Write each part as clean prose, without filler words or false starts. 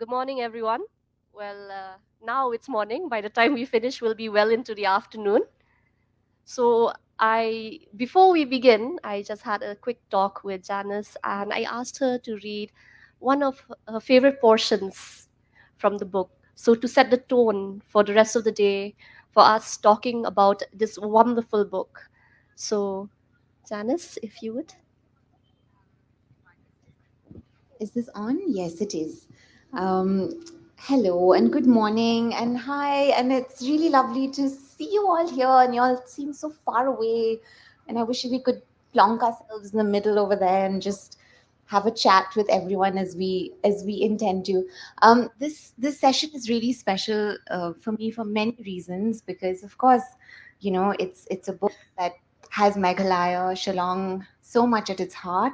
Good morning, everyone. Now it's morning. By the time we finish, we'll be well into the afternoon. Before we begin, I just had a quick talk with Janice, and I asked her to read one of her favorite portions from the book. So to set the tone for the rest of the day, for us talking about this wonderful book. So, Janice, if you would. Is this on? Yes, it is. Um, Hello and good morning and hi, and it's really lovely to see you all here. And you all seem so far away, and I wish we could plonk ourselves in the middle over there and just have a chat with everyone as we intend to. This session is really special for me for many reasons because, of course, it's a book that has Meghalaya, Shillong so much at its heart,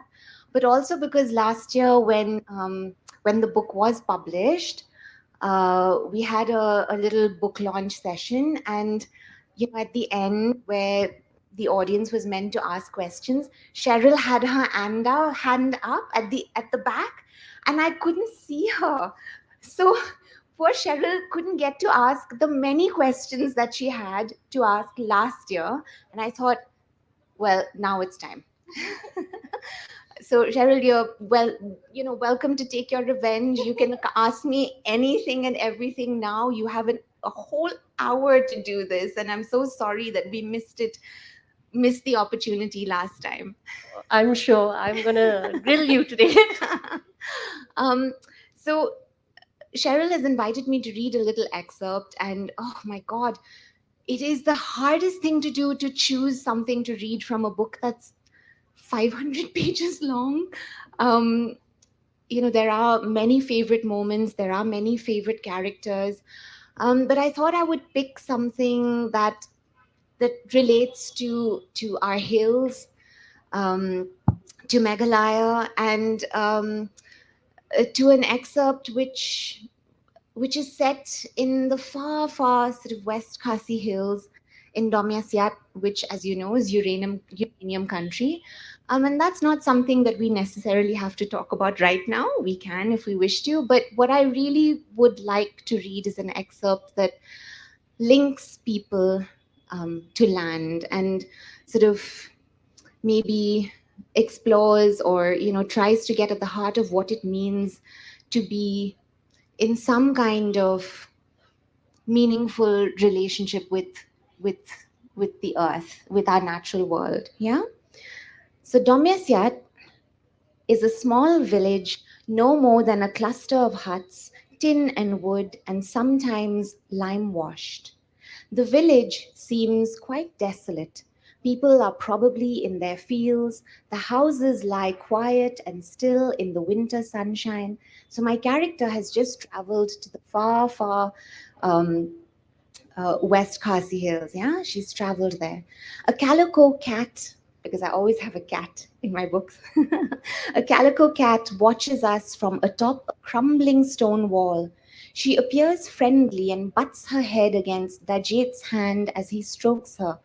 but also because last year when the book was published, we had a little book launch session, and at the end where the audience was meant to ask questions, Cheryl had her hand up at the back, and I couldn't see her. So poor Cheryl couldn't get to ask the many questions that she had to ask last year, and I thought, well, now it's time. So Cheryl, you're welcome to take your revenge. You can ask me anything and everything now. You have a whole hour to do this, and I'm so sorry that we missed the opportunity last time. I'm sure I'm gonna grill you today. um, so Cheryl has invited me to read a little excerpt, and oh my God, it is the hardest thing to do to choose something to read from a book that's 500 pages long. Um, there are many favorite moments, there are many favorite characters, but I thought I would pick something that relates to our hills, um, to Meghalaya, and to an excerpt which is set in the far, far sort of West Khasi Hills in Domyasyat, which, as you know, is uranium country. And that's not something that we necessarily have to talk about right now. We can if we wish to. But what I really would like to read is an excerpt that links people to land and sort of maybe explores or, tries to get at the heart of what it means to be in some kind of meaningful relationship with with the earth, with our natural world. Yeah. So Domyasyat is a small village, no more than a cluster of huts, tin and wood, and sometimes lime washed. The village seems quite desolate. People are probably in their fields. The houses lie quiet and still in the winter sunshine. So, my character has just traveled to the far, far um, West Khasi Hills. Yeah, she's traveled there. A calico cat, because I always have a cat in my books, a calico cat watches us from atop a crumbling stone wall. She appears friendly and butts her head against Dajit's hand as he strokes her.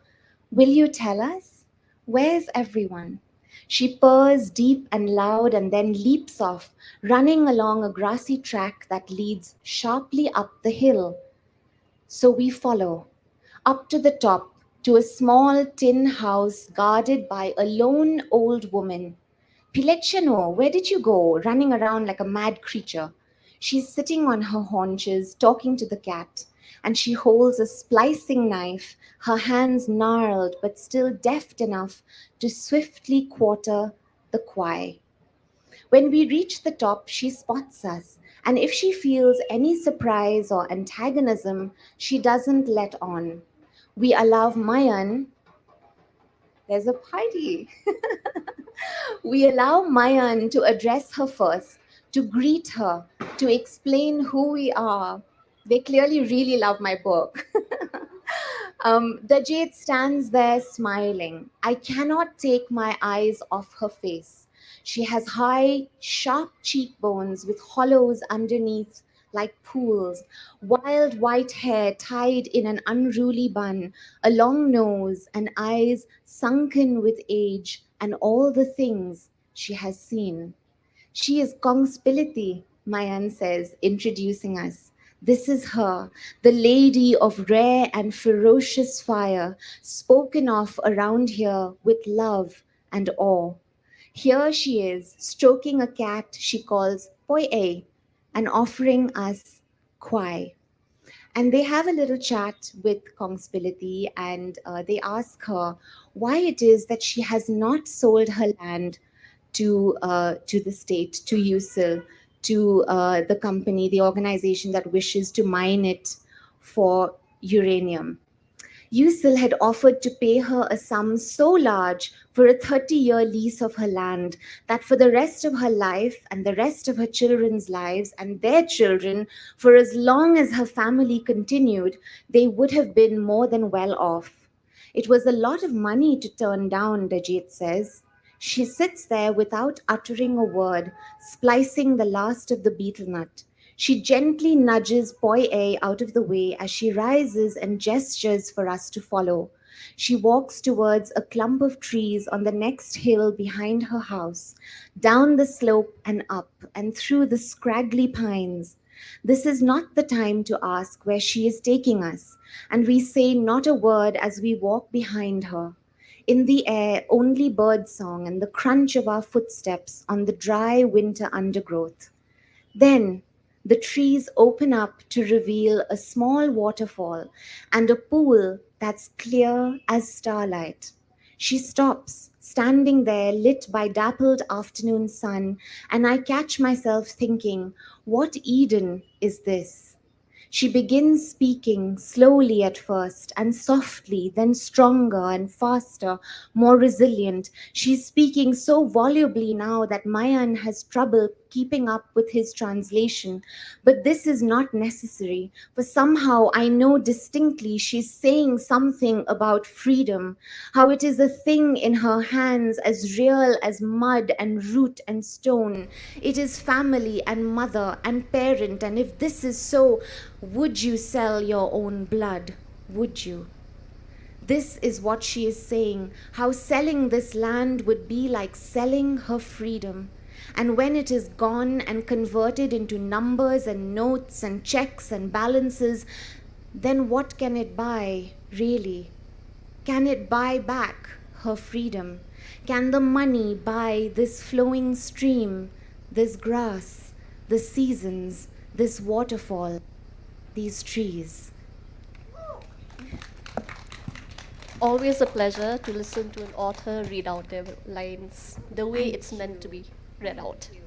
Will you tell us? Where's everyone? She purrs deep and loud and then leaps off, running along a grassy track that leads sharply up the hill. So we follow, up to the top, to a small tin house guarded by a lone old woman. Pilechano, where did you go? Running around like a mad creature. She's sitting on her haunches, talking to the cat, and she holds a splicing knife, her hands gnarled but still deft enough to swiftly quarter the quay. When we reach the top, she spots us, and if she feels any surprise or antagonism, she doesn't let on. We allow Mayan, there's a party. We allow Mayan to address her first, to greet her, to explain who we are. They clearly really love my book. The jade stands there smiling. I cannot take my eyes off her face. She has high, sharp cheekbones with hollows underneath like pools, wild white hair tied in an unruly bun, a long nose, and eyes sunken with age and all the things she has seen. She is Kongspiliti, Mayan says, introducing us. This is her, the lady of rare and ferocious fire, spoken of around here with love and awe. Here she is, stroking a cat she calls Poi A, and offering us Kwai. And they have a little chat with Kongspility, and they ask her why it is that she has not sold her land to the state, to USIL, to the company, the organization that wishes to mine it for uranium. USIL had offered to pay her a sum so large for a 30-year lease of her land that for the rest of her life and the rest of her children's lives and their children, for as long as her family continued, they would have been more than well off. It was a lot of money to turn down, Dajit says. She sits there without uttering a word, splicing the last of the betel nut. She gently nudges Poi A out of the way as she rises and gestures for us to follow. She walks towards a clump of trees on the next hill behind her house, down the slope and up, and through the scraggly pines. This is not the time to ask where she is taking us, and we say not a word as we walk behind her. In the air, only bird song and the crunch of our footsteps on the dry winter undergrowth. Then the trees open up to reveal a small waterfall and a pool that's clear as starlight. She stops, standing there lit by dappled afternoon sun, and I catch myself thinking, what Eden is this? She begins speaking slowly at first and softly, then stronger and faster, more resilient. She's speaking so volubly now that Mayan has trouble keeping up with his translation. But this is not necessary, for somehow I know distinctly she's saying something about freedom, how it is a thing in her hands as real as mud and root and stone. It is family and mother and parent, and if this is so, would you sell your own blood? Would you? This is what she is saying, how selling this land would be like selling her freedom. And when it is gone and converted into numbers and notes and checks and balances, then what can it buy, really? Can it buy back her freedom? Can the money buy this flowing stream, this grass, the seasons, this waterfall, these trees? Always a pleasure to listen to an author read out their lines the way Thank it's meant to you. be read out. Thank you.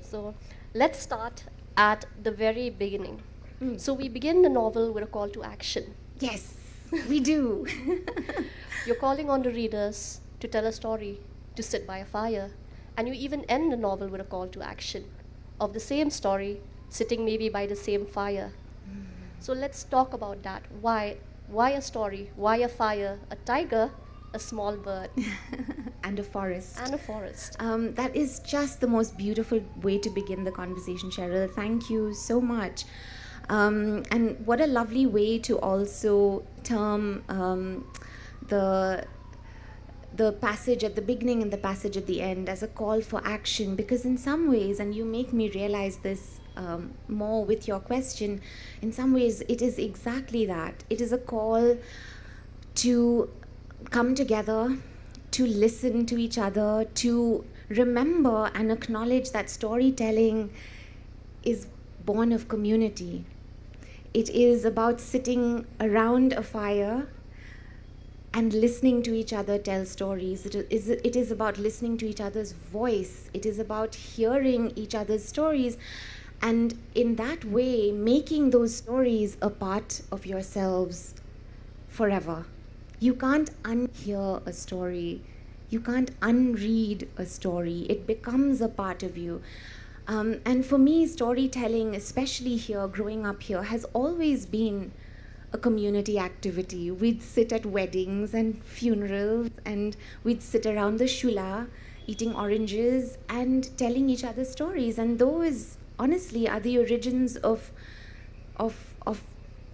So let's start at the very beginning. Mm. So we begin the novel with a call to action. Yes, we do. You're calling on the readers to tell a story, to sit by a fire, and you even end the novel with a call to action of the same story, sitting maybe by the same fire. So let's talk about that. Why a story? Why a fire? A tiger? A small bird? And a forest. And a forest. That is just the most beautiful way to begin the conversation, Cheryl. Thank you so much. And what a lovely way to also term the the passage at the beginning and the passage at the end as a call for action, because in some ways, and you make me realize this more with your question, in some ways it is exactly that. It is a call to come together, to listen to each other, to remember and acknowledge that storytelling is born of community. It is about sitting around a fire and listening to each other tell stories. It is about listening to each other's voice. It is about hearing each other's stories, and in that way, making those stories a part of yourselves forever. You can't unhear a story. You can't unread a story. It becomes a part of you. And for me, storytelling, especially here, growing up here, has always been a community activity. We'd sit at weddings and funerals, and we'd sit around the shula eating oranges and telling each other stories. And those, honestly, are the origins of of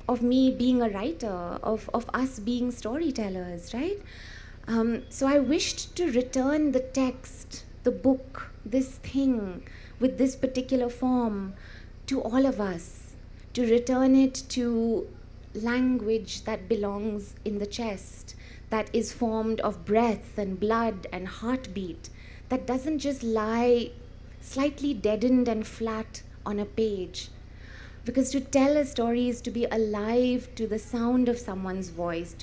of me being a writer, of us being storytellers, right? So I wished to return the text the book, this thing with this particular form, to all of us, to return it to language that belongs in the chest, that is formed of breath and blood and heartbeat, that doesn't just lie slightly deadened and flat on a page. Because to tell a story is to be alive to the sound of someone's voice,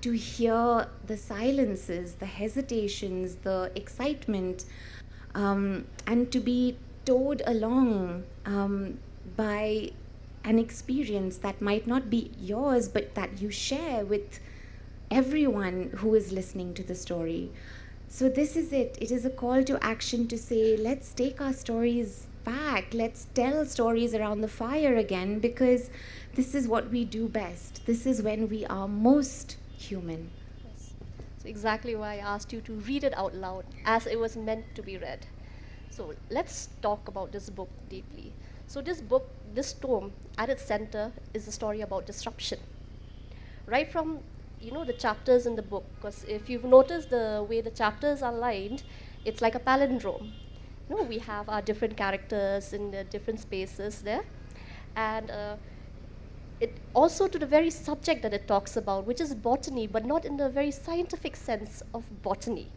to hear the silences, the hesitations, the excitement, and to be towed along by an experience that might not be yours, but that you share with everyone who is listening to the story. So, this is it. It is a call to action to say, let's take our stories back. Let's tell stories around the fire again, because this is what we do best. This is when we are most human. Yes. So exactly why I asked you to read it out loud, as it was meant to be read. So let's talk about this book deeply. So this book, this tome, at its center is a story about disruption. Right from the chapters in the book, because if you've noticed the way the chapters are lined, it's like a palindrome. We have our different characters in the different spaces there, and it also to the very subject that it talks about, which is botany, but not in the very scientific sense of botany.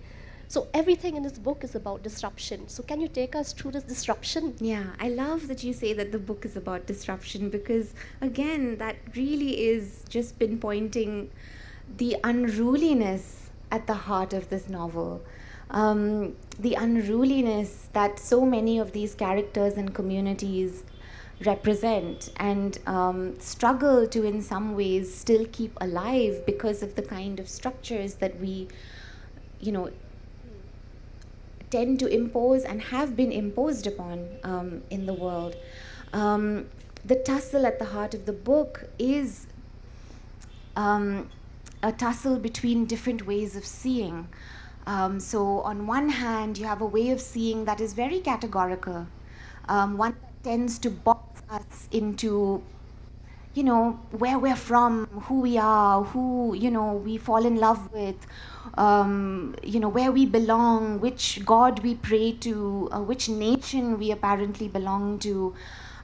So everything in this book is about disruption. So can you take us through this disruption? Yeah, I love that you say that the book is about disruption, because, again, that really is just pinpointing the unruliness at the heart of this novel. The unruliness that so many of these characters and communities represent, and struggle to, in some ways, still keep alive because of the kind of structures that we, you know, tend to impose and have been imposed upon in the world. The tussle at the heart of the book is a tussle between different ways of seeing. So, on one hand, you have a way of seeing that is very categorical, one that tends to box us into, where we're from, who we are, who, we fall in love with, where we belong, which God we pray to, which nation we apparently belong to.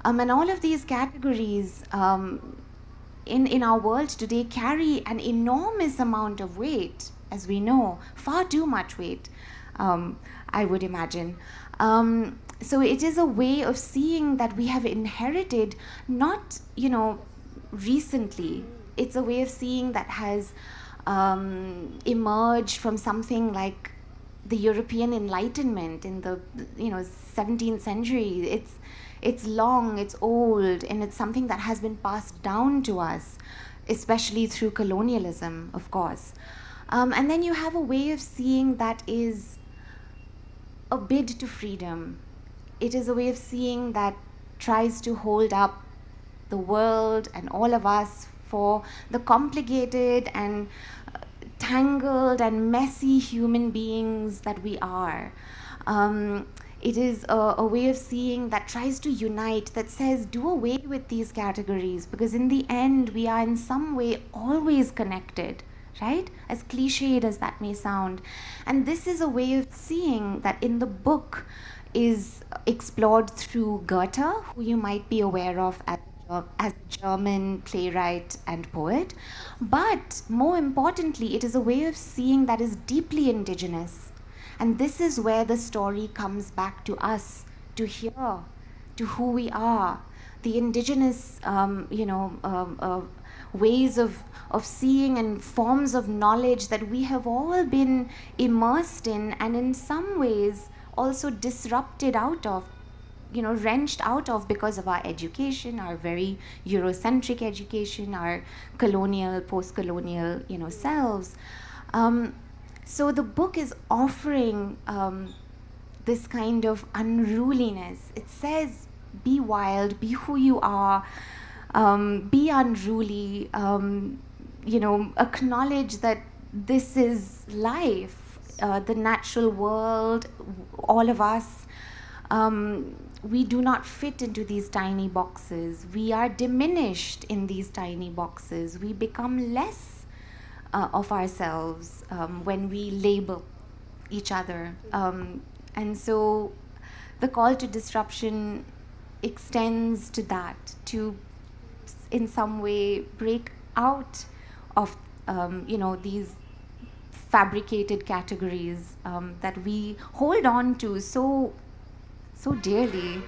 And all of these categories in our world today carry an enormous amount of weight, as we know, far too much weight, I would imagine. So it is a way of seeing that we have inherited, not, recently. It's a way of seeing that has emerged from something like the European Enlightenment in the 17th century. It's long, it's old, and it's something that has been passed down to us, especially through colonialism, of course. And then you have a way of seeing that is a bid to freedom. It is a way of seeing that tries to hold up the world and all of us for the complicated and tangled and messy human beings that we are. It is a way of seeing that tries to unite, that says, do away with these categories, because in the end, we are in some way always connected, right? As cliched as that may sound. And this is a way of seeing that in the book is explored through Goethe, who you might be aware of as a German playwright and poet. But more importantly, it is a way of seeing that is deeply indigenous. And this is where the story comes back to us, to here, to who we are, the indigenous, ways of seeing and forms of knowledge that we have all been immersed in, and in some ways also disrupted out of, wrenched out of because of our education, our very Eurocentric education, our colonial, post-colonial, selves. So the book is offering this kind of unruliness. It says, be wild, be who you are, be unruly, acknowledge that this is life, the natural world, all of us. We do not fit into these tiny boxes. We are diminished in these tiny boxes. We become less of ourselves when we label each other. And so the call to disruption extends to that, to in some way break out of these fabricated categories that we hold on to so dearly.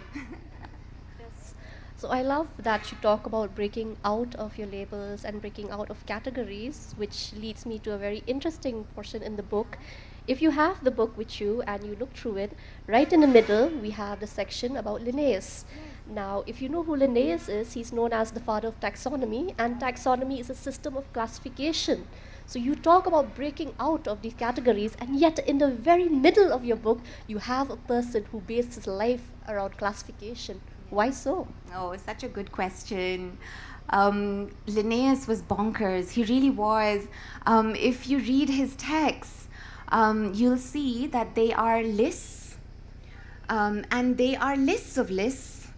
Yes. So I love that you talk about breaking out of your labels and breaking out of categories, which leads me to a very interesting portion in the book. If you have the book with you and you look through it, right in the middle, we have the section about Linnaeus. Now, if you know who Linnaeus is, he's known as the father of taxonomy, and taxonomy is a system of classification. So you talk about breaking out of these categories, and yet in the very middle of your book, you have a person who based his life around classification. Why so? Oh, such a good question. Linnaeus was bonkers. He really was. If you read his texts, you'll see that they are lists, and they are lists of lists,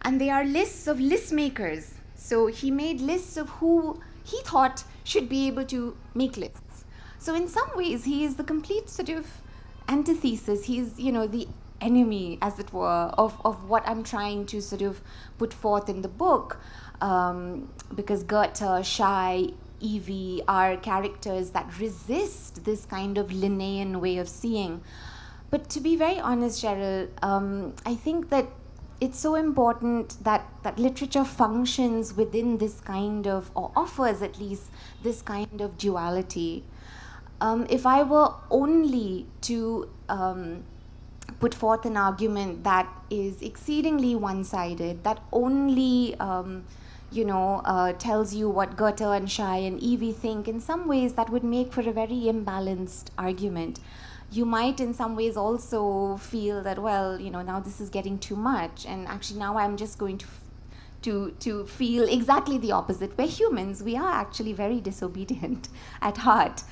and they are lists of list makers. So he made lists of who he thought should be able to make lists. So in some ways, he is the complete sort of antithesis. He's, the enemy, as it were, of what I'm trying to sort of put forth in the book. Because Goethe, Shai, Evie are characters that resist this kind of Linnaean way of seeing. But to be very honest, Cheryl, I think that it's so important that literature functions within this kind of, or offers at least this kind of duality. If I were only to put forth an argument that is exceedingly one-sided, that only tells you what Goethe and Shai and Evie think, in some ways that would make for a very imbalanced argument. You might in some ways also feel that, well, now this is getting too much, and actually now I'm just going to feel exactly the opposite. We're humans. We are actually very disobedient at heart.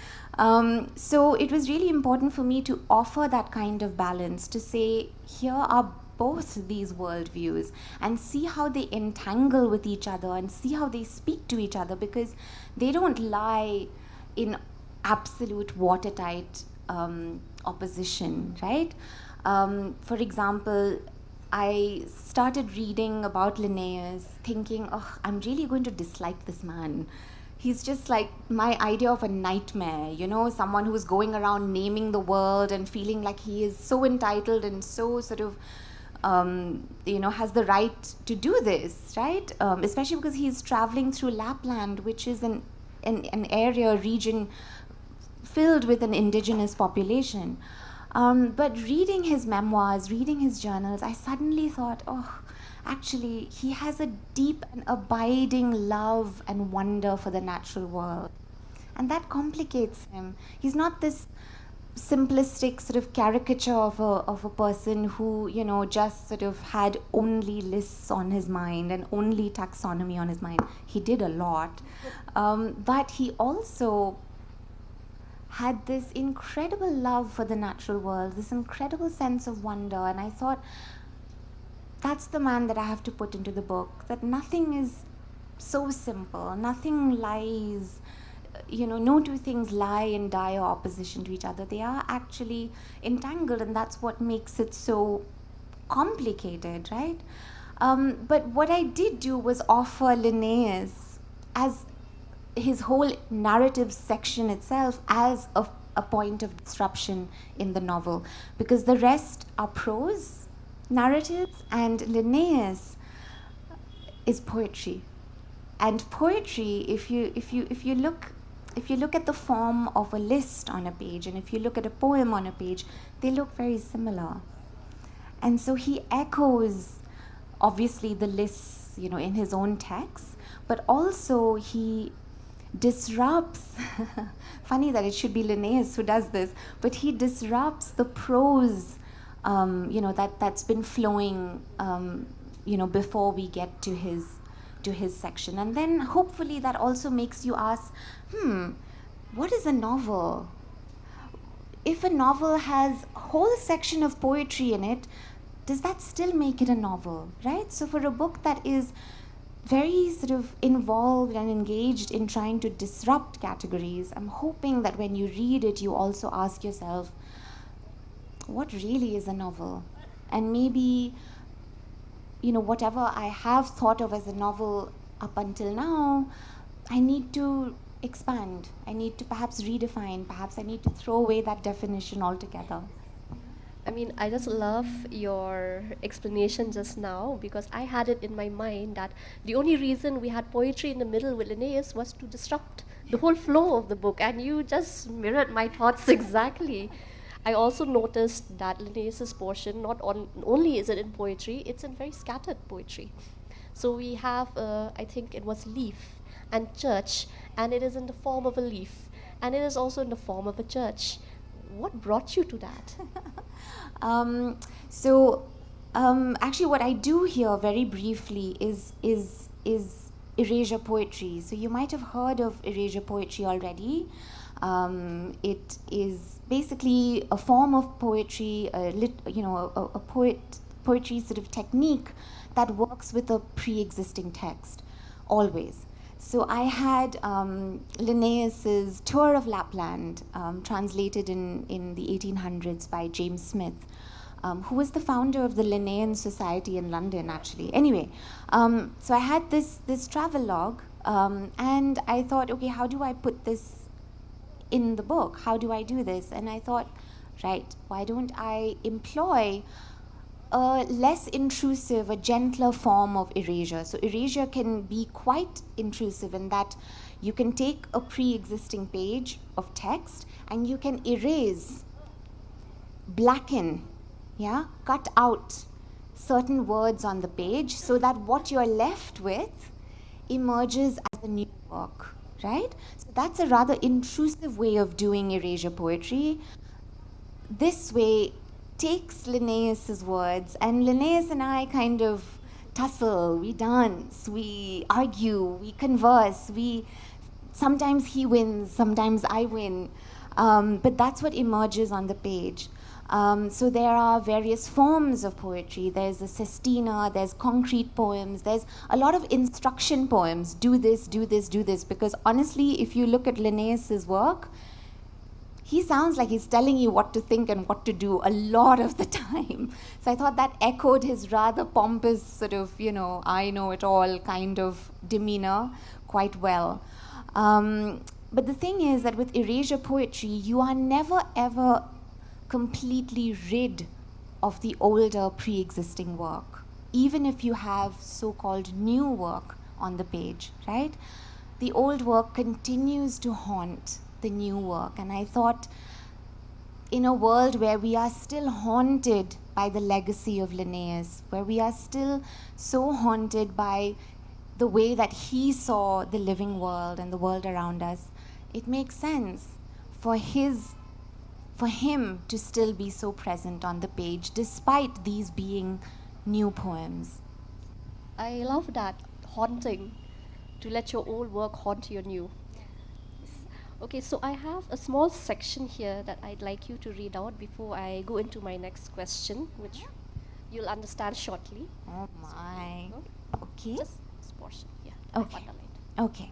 So it was really important for me to offer that kind of balance, to say, here are both these worldviews, and see how they entangle with each other and see how they speak to each other, because they don't lie in absolute watertight opposition, right? For example, I started reading about Linnaeus thinking, oh, I'm really going to dislike this man. He's just like my idea of a nightmare, someone who's going around naming the world and feeling like he is so entitled and so sort of, has the right to do this, right? Especially because he's traveling through Lapland, which is an area, region filled with an indigenous population. But reading his memoirs, reading his journals, I suddenly thought, oh, actually, he has a deep and abiding love and wonder for the natural world. And that complicates him. He's not this simplistic sort of caricature of a person who, just sort of had only lists on his mind and only taxonomy on his mind. He did a lot. But he also had this incredible love for the natural world, this incredible sense of wonder. And I thought, that's the man that I have to put into the book, that nothing is so simple, nothing lies, no two things lie in dire opposition to each other. They are actually entangled, and that's what makes it so complicated, right? But what I did do was offer Linnaeus as his whole narrative section itself as a point of disruption in the novel, because the rest are prose narratives and Linnaeus is poetry. And poetry, if you look at the form of a list on a page, and if you look at a poem on a page, they look very similar. And so he echoes obviously the lists, in his own text, but also he disrupts funny that it should be Linnaeus who does this, but he disrupts the prose that's been flowing before we get to his section. And then hopefully that also makes you ask, what is a novel? If a novel has a whole section of poetry in it, does that still make it a novel, right? So for a book that is very sort of involved and engaged in trying to disrupt categories, I'm hoping that when you read it, you also ask yourself, what really is a novel? And maybe, whatever I have thought of as a novel up until now, I need to expand. I need to perhaps redefine. Perhaps I need to throw away that definition altogether. I mean, I just love your explanation just now because I had it in my mind that the only reason we had poetry in the middle with Linnaeus was to disrupt the whole flow of the book, and you just mirrored my thoughts exactly. I also noticed that Linnaeus's portion, only is it in poetry, it's in very scattered poetry. So we have, I think it was leaf and church, and it is in the form of a leaf, and it is also in the form of a church. What brought you to that? Um, so, actually, what I do here very briefly is erasure poetry. So you might have heard of erasure poetry already. It is basically a form of poetry, poetry sort of technique that works with a pre-existing text, always. So I had Linnaeus's Tour of Lapland, translated in the 1800s by James Smith, who was the founder of the Linnaean Society in London, actually. Anyway, so I had this travelogue, and I thought, okay, how do I put this in the book? How do I do this? And I thought, right, why don't I employ a less intrusive, a gentler form of erasure. So erasure can be quite intrusive in that you can take a pre-existing page of text and you can erase, blacken, cut out certain words on the page so that what you're left with emerges as a new work, right? So that's a rather intrusive way of doing erasure poetry. This way takes Linnaeus's words, and Linnaeus and I kind of tussle, we dance, we argue, we converse, sometimes he wins, sometimes I win, but that's what emerges on the page. So there are various forms of poetry. There's a sestina, there's concrete poems, there's a lot of instruction poems. Do this, do this, do this. Because honestly, if you look at Linnaeus's work, he sounds like he's telling you what to think and what to do a lot of the time. So I thought that echoed his rather pompous sort of, I know it all kind of demeanor quite well. But the thing is that with erasure poetry, you are never ever completely rid of the older pre-existing work, even if you have so-called new work on the page, right? The old work continues to haunt the new work. And I thought, in a world where we are still haunted by the legacy of Linnaeus, where we are still so haunted by the way that he saw the living world and the world around us, it makes sense for him to still be so present on the page, despite these being new poems. I love that, haunting, to let your old work haunt your new. Okay, so I have a small section here that I'd like you to read out before I go into my next question, which you'll understand shortly. Oh my. Okay. Just this portion here. Okay. I've underlined. Okay.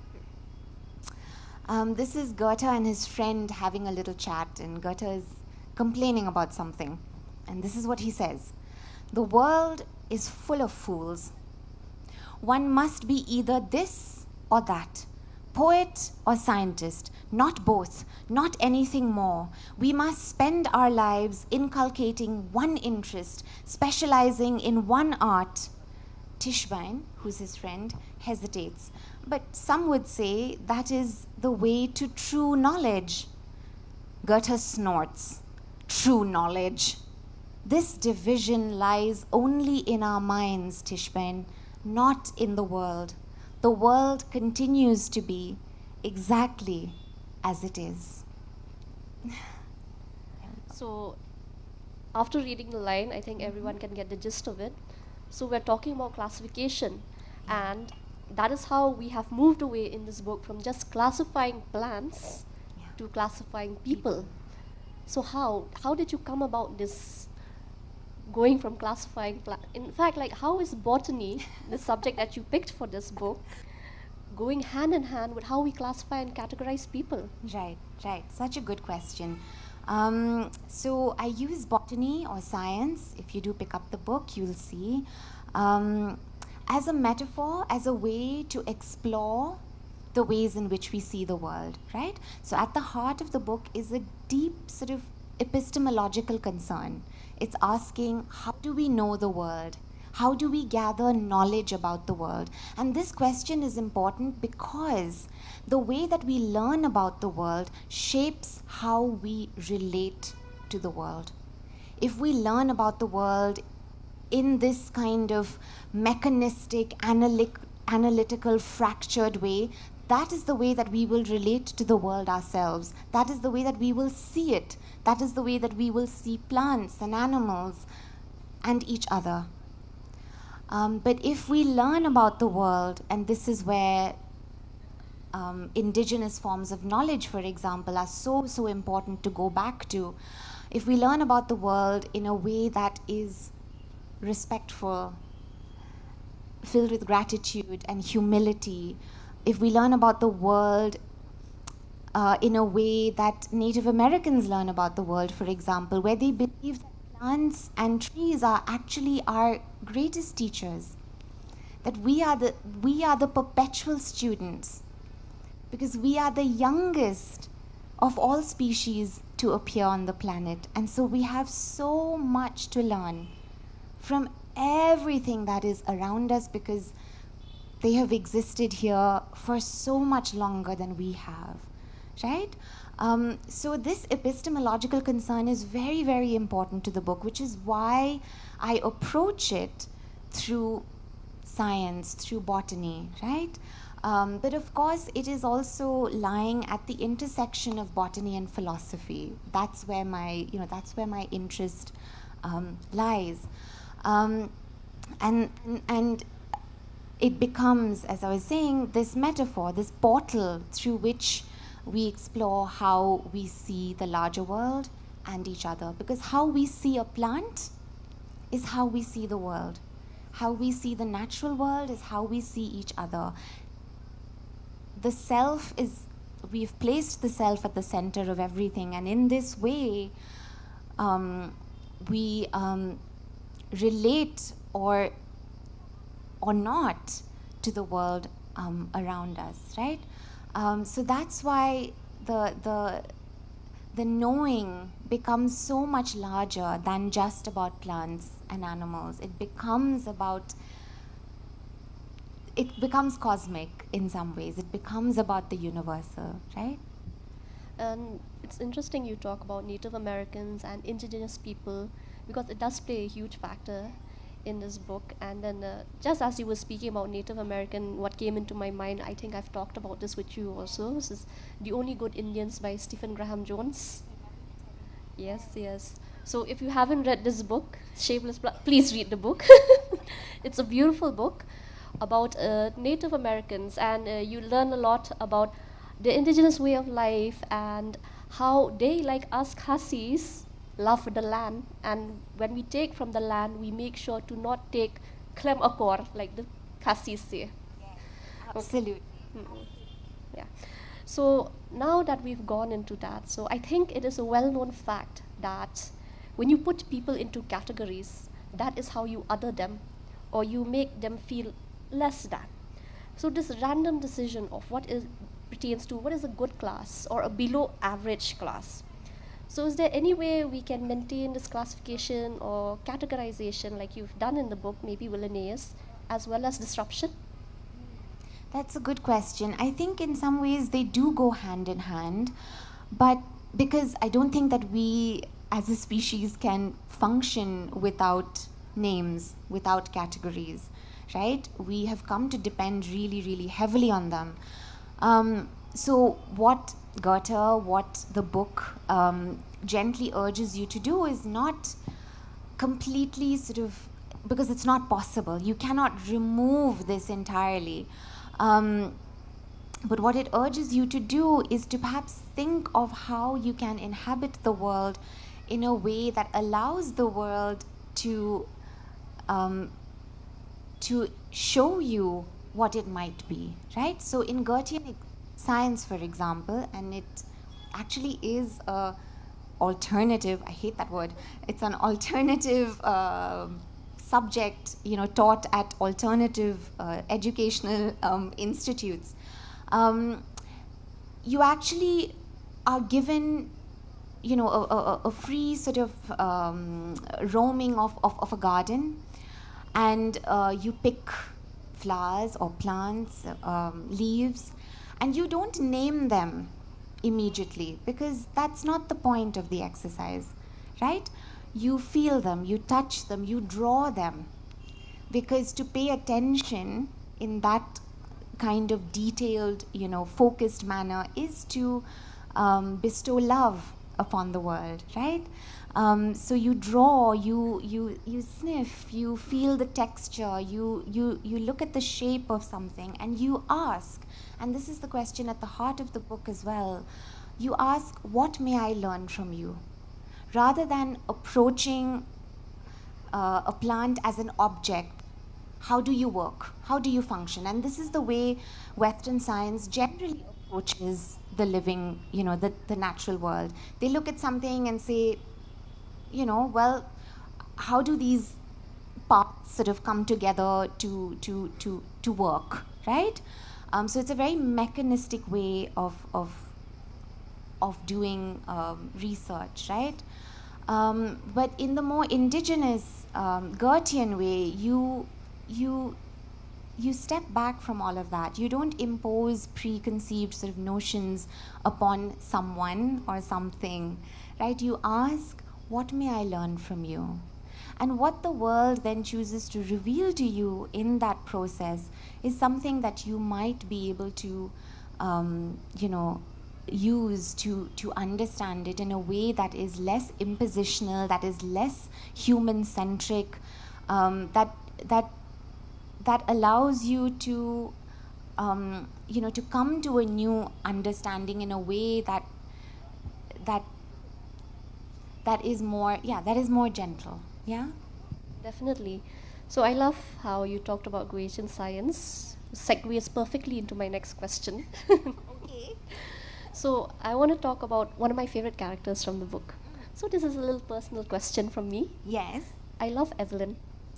This is Goethe and his friend having a little chat, and Goethe is complaining about something. And this is what he says. The world is full of fools. One must be either this or that, poet or scientist, not both, not anything more. We must spend our lives inculcating one interest, specializing in one art. Tischbein, who's his friend, hesitates. But some would say that is the way to true knowledge. Goethe snorts. True knowledge. This division lies only in our minds, Tischbein, not in the world. The world continues to be exactly as it is. So, after reading the line, I think everyone can get the gist of it. So, we're talking about classification, and that is how we have moved away in this book from just classifying plants to classifying people. So, how did you come about this? Going from classifying in fact, like, how is botany, the subject that you picked for this book, going hand in hand with how we classify and categorize people? Right. Such a good question. So I use botany or science. If you do pick up the book, you'll see. Um, as a metaphor, as a way to explore the ways in which we see the world, right? So at the heart of the book is a deep sort of epistemological concern. It's asking, how do we know the world? How do we gather knowledge about the world? And this question is important because the way that we learn about the world shapes how we relate to the world. If we learn about the world in this kind of mechanistic, analytical, fractured way, that is the way that we will relate to the world ourselves. That is the way that we will see it. That is the way that we will see plants and animals and each other. But if we learn about the world, and this is where indigenous forms of knowledge, for example, are so important to go back to. If we learn about the world in a way that is respectful, filled with gratitude and humility, if we learn about the world in a way that Native Americans learn about the world, for example, where they believe that plants and trees are actually our greatest teachers, that we are the perpetual students, because we are the youngest of all species to appear on the planet. And so we have so much to learn from everything that is around us, because they have existed here for so much longer than we have, right? So this epistemological concern is very, very important to the book, which is why I approach it through science, through botany, right? But of course, it is also lying at the intersection of botany and philosophy. That's where my interest lies, and it becomes, as I was saying, this metaphor, this portal through which we explore how we see the larger world and each other. Because how we see a plant is how we see the world. How we see the natural world is how we see each other. The self is, we've placed the self at the center of everything, and in this way, we relate or not to the world around us, right? So that's why the knowing becomes so much larger than just about plants and animals. It becomes cosmic in some ways. It becomes about the universal, right? And it's interesting you talk about Native Americans and indigenous people, because it does play a huge factor in this book. And then just as you were speaking about Native American, what came into my mind, I think I've talked about this with you also. This is The Only Good Indians by Stephen Graham Jones. Yes, yes. So if you haven't read this book, Shameless Blood, please read the book. It's a beautiful book about Native Americans, and you learn a lot about the indigenous way of life and how they, like us Khasis, love the land. And when we take from the land, we make sure to not take klem akor, like the Khasis say. Absolutely. Mm-mm. Yeah. So now that we've gone into that, so I think it is a well-known fact that when you put people into categories, that is how you other them, or you make them feel less than. So this random decision of what is pertains to what is a good class or a below average class. So is there any way we can maintain this classification or categorization like you've done in the book, maybe Villeneuve, as well as disruption? That's a good question. I think in some ways they do go hand in hand, but because I don't think that we as a species can function without names, without categories, right? We have come to depend really, really heavily on them. So what what the book gently urges you to do is not completely sort of, because it's not possible. You cannot remove this entirely. But what it urges you to do is to perhaps think of how you can inhabit the world in a way that allows the world to show you what it might be, right? So in Goethean science, for example, and it actually is a alternative, I hate that word, it's an alternative subject, taught at alternative educational institutes. Um, you actually are given, a free sort of roaming of a garden, and you pick flowers or plants, leaves, and you don't name them immediately, because that's not the point of the exercise, right? You feel them, you touch them, you draw them, because to pay attention in that kind of detailed, focused manner is to bestow love upon the world, right? So you draw, you sniff, you feel the texture, you look at the shape of something, and you ask, and this is the question at the heart of the book as well. You ask, what may I learn from you? Rather than approaching a plant as an object, how do you work? How do you function? And this is the way Western science generally approaches the living, the natural world. They look at something and say, well, how do these parts sort of come together to work, right? So it's a very mechanistic way of doing research, right? But in the more indigenous Goethean way, you step back from all of that. You don't impose preconceived sort of notions upon someone or something, right? You ask, what may I learn from you? And what the world then chooses to reveal to you in that process is something that you might be able to, use to understand it in a way that is less impositional, that is less human-centric, that allows you to, to come to a new understanding in a way that is more, that is more gentle. Yeah. Definitely. So I love how you talked about Goethean science. Segues perfectly into my next question. Okay. So I want to talk about one of my favorite characters from the book. So this is a little personal question from me. Yes. I love Evelyn.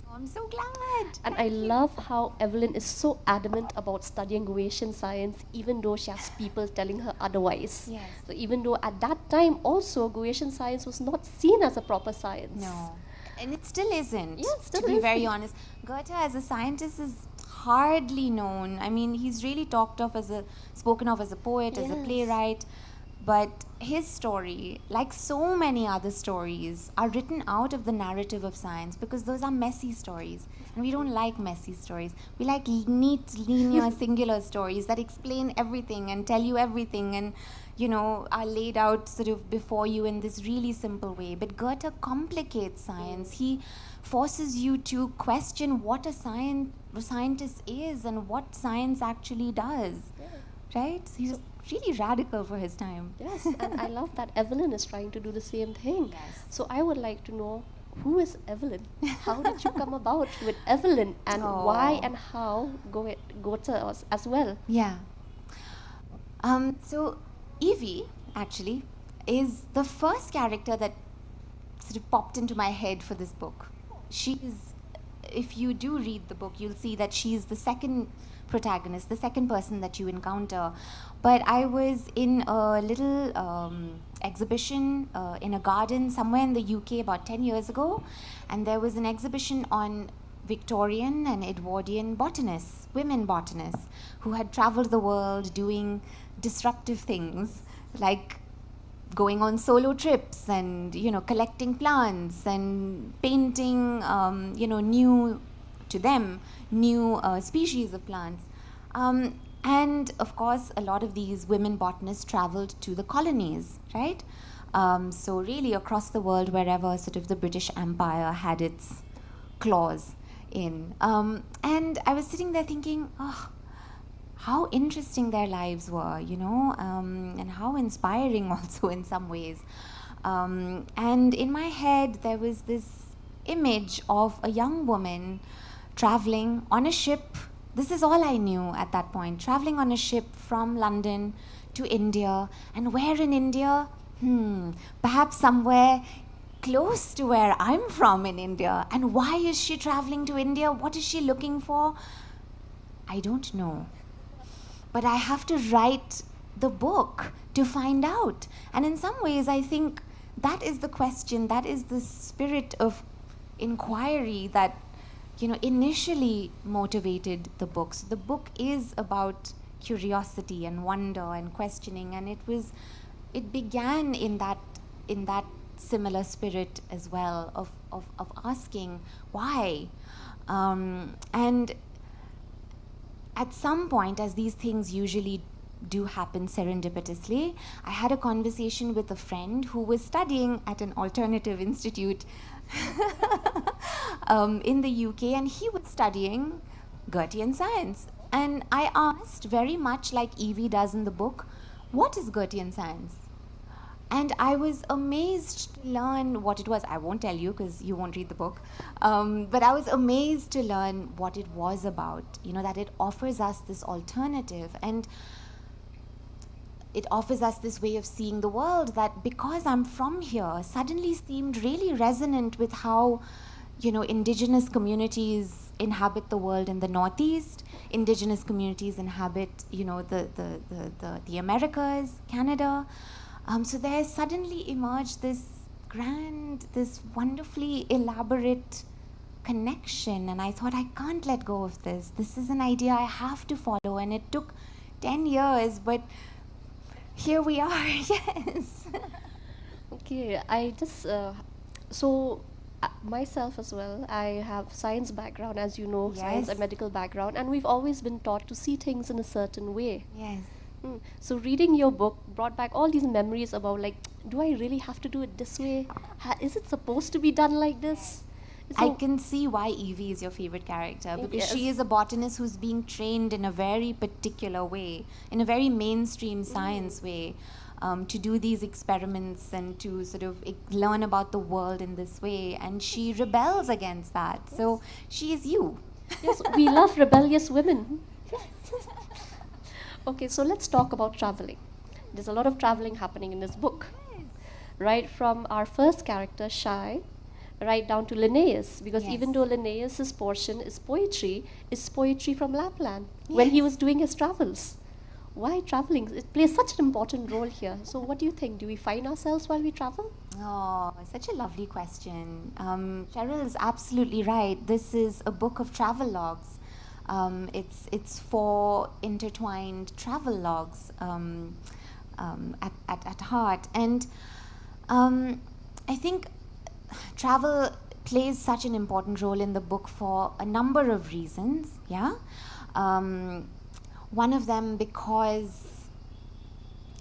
Oh, I'm so glad. And I love how Evelyn is so adamant about studying Goethean science, even though she has people telling her otherwise. Yes. So even though at that time also Goethean science was not seen as a proper science. No. And it still isn't. Yeah, still to be very isn't. honest. Goethe as a scientist is hardly known. I mean, he's really spoken of as a poet, as a Yes. playwright. But his story, like so many other stories, are written out of the narrative of science because those are messy stories. And we don't like messy stories. We like neat, linear, singular stories that explain everything and tell you everything and, are laid out sort of before you in this really simple way. But Goethe complicates science. He forces you to question what a scientist is and what science actually does. Right? He's really radical for his time. Yes, and I love that Evelyn is trying to do the same thing. Yes. So I would like to know, who is Evelyn? How did you come about with Evelyn, and why and how Goethe as well? Yeah. So Evie, actually, is the first character that sort of popped into my head for this book. She's, if you do read the book, you'll see that she's the second protagonist, the second person that you encounter. But I was in a little exhibition in a garden somewhere in the UK about 10 years ago, and there was an exhibition on Victorian and Edwardian botanists, women botanists, who had traveled the world doing disruptive things like going on solo trips and collecting plants and painting new to them new species of plants, and of course a lot of these women botanists traveled to the colonies, right? So really across the world, wherever sort of the British Empire had its claws in, and I was sitting there thinking, oh, how interesting their lives were, and how inspiring also in some ways. And in my head, there was this image of a young woman traveling on a ship. This is all I knew at that point. Traveling on a ship from London to India. And where in India? Perhaps somewhere close to where I'm from in India. And why is she traveling to India? What is she looking for? I don't know. But I have to write the book to find out. And in some ways, I think that is the question, that is the spirit of inquiry that, initially motivated the book. So the book is about curiosity and wonder and questioning, and it began in that similar spirit as well of asking why. And at some point, as these things usually do happen serendipitously, I had a conversation with a friend who was studying at an alternative institute in the UK, and he was studying Goethean science. And I asked, very much like Evie does in the book, what is Goethean science? And I was amazed to learn what it was. I won't tell you because you won't read the book. But I was amazed to learn what it was about, that it offers us this alternative. And it offers us this way of seeing the world that, because I'm from here, suddenly seemed really resonant with how, indigenous communities inhabit the world in the Northeast. Indigenous communities inhabit, the Americas, Canada. So there suddenly emerged this wonderfully elaborate connection. And I thought, I can't let go of this. This is an idea I have to follow. And it took 10 years, but here we are, yes. Okay, I just myself as well. I have science background, as you know, science and Yes. medical background, and we've always been taught to see things in a certain way. Yes. So reading your book brought back all these memories about, like, do I really have to do it this way? Is it supposed to be done like this? I So can see why Evie is your favorite character, because she yes. is a botanist who's being trained in a very particular way, in a very mainstream science way, to do these experiments and to sort of learn about the world in this way. And she rebels against that. So she is you. Yes, we love rebellious women. Okay, so let's talk about traveling. There's a lot of traveling happening in this book, right from our first character, Shy, right down to Linnaeus, because Yes. even though Linnaeus's portion is poetry, it's poetry from Lapland when he was doing his travels. Why traveling? It plays such an important role here. So, what do you think? Do we find ourselves while we travel? Oh, such a lovely question. Cheryl is absolutely right. This is a book of travel logs. It's four intertwined travel logs at heart. And I think travel plays such an important role in the book for a number of reasons, yeah? One of them because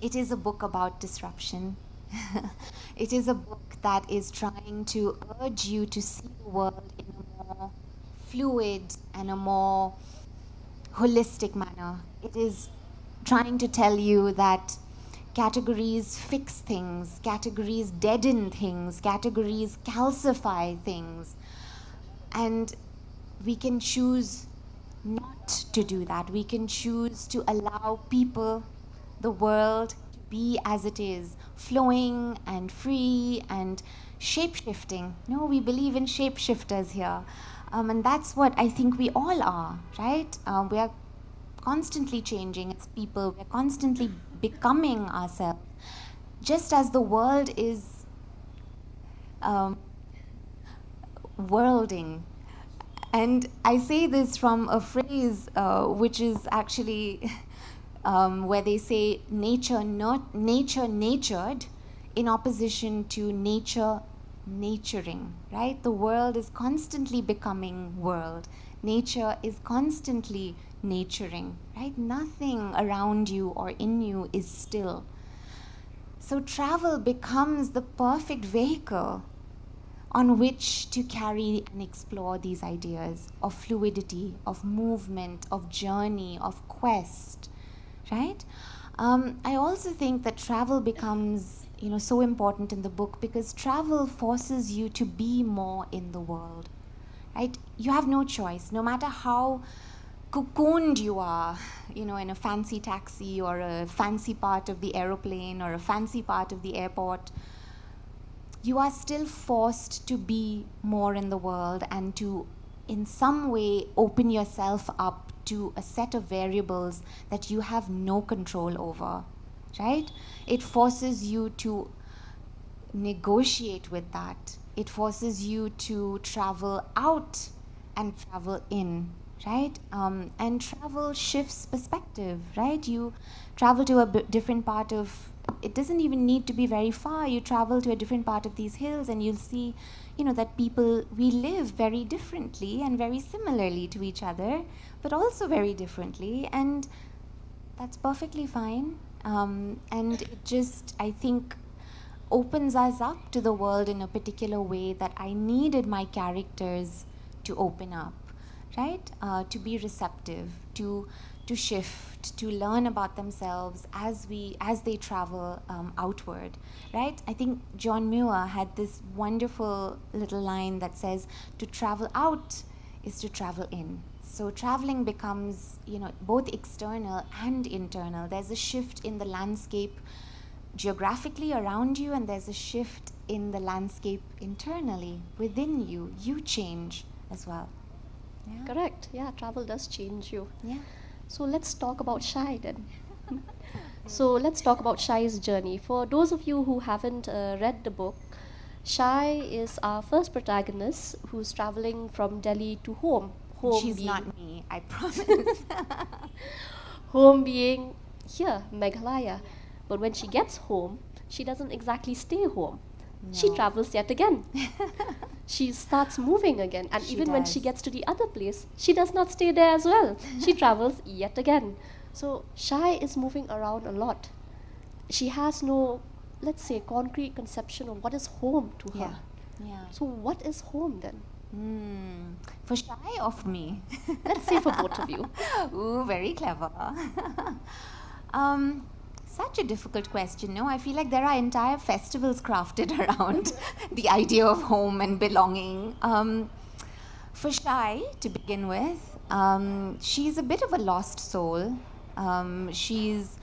it is a book about disruption. It is a book that is trying to urge you to see the world in a more fluid and a more holistic manner. It is trying to tell you that categories fix things, categories deaden things, categories calcify things. And we can choose not to do that. We can choose to allow people, the world, to be as it is, flowing and free and shape-shifting. No, we believe in shapeshifters here. And that's what I think we all are, right? We are constantly changing as people. We're constantly becoming ourselves. Just as the world is worlding. And I say this from a phrase which is actually where they say nature natured in opposition to nature naturing, right? The world is constantly becoming world. Nature is constantly naturing, right? Nothing around you or in you is still. So travel becomes the perfect vehicle on which to carry and explore these ideas of fluidity, of movement, of journey, of quest, right? I also think that travel becomes, so important in the book because travel forces you to be more in the world, right? You have no choice. No matter how cocooned you are, in a fancy taxi or a fancy part of the aeroplane or a fancy part of the airport, you are still forced to be more in the world and to, in some way, open yourself up to a set of variables that you have no control over, right? It forces you to negotiate with that. It forces you to travel out and travel in, right? And travel shifts perspective, right? You travel to a different part of, it doesn't even need to be very far. You travel to a different part of these hills and you'll see, that people, we live very differently and very similarly to each other, but also very differently. And that's perfectly fine. And it just, I think, opens us up to the world in a particular way that I needed my characters to open up, right? To be receptive, to shift, to learn about themselves as they travel outward, right? I think John Muir had this wonderful little line that says, "To travel out is to travel in." So traveling becomes, both external and internal. There's a shift in the landscape geographically around you, and there's a shift in the landscape internally within you. You change as well. Yeah. Correct. Yeah, travel does change you. Yeah. So let's talk about Shai then. So let's talk about Shai's journey. For those of you who haven't read the book, Shai is our first protagonist who's traveling from Delhi to home. Home She's being, not me, I promise. home being here, Meghalaya. But when she gets home, she doesn't exactly stay home. She No. travels yet again. She starts moving again, and She even when she does. gets to the other place, she does not stay there as well. She travels yet again. So Shai is moving around a lot. She has no, let's say, concrete conception of what is home to Yeah. her. Yeah. So what is home then? For Shai or for me? Let's say for both of you. Ooh, very clever. Such a difficult question, no? I feel like there are entire festivals crafted around the idea of home and belonging. For Shai, to begin with, she's a bit of a lost soul. She's,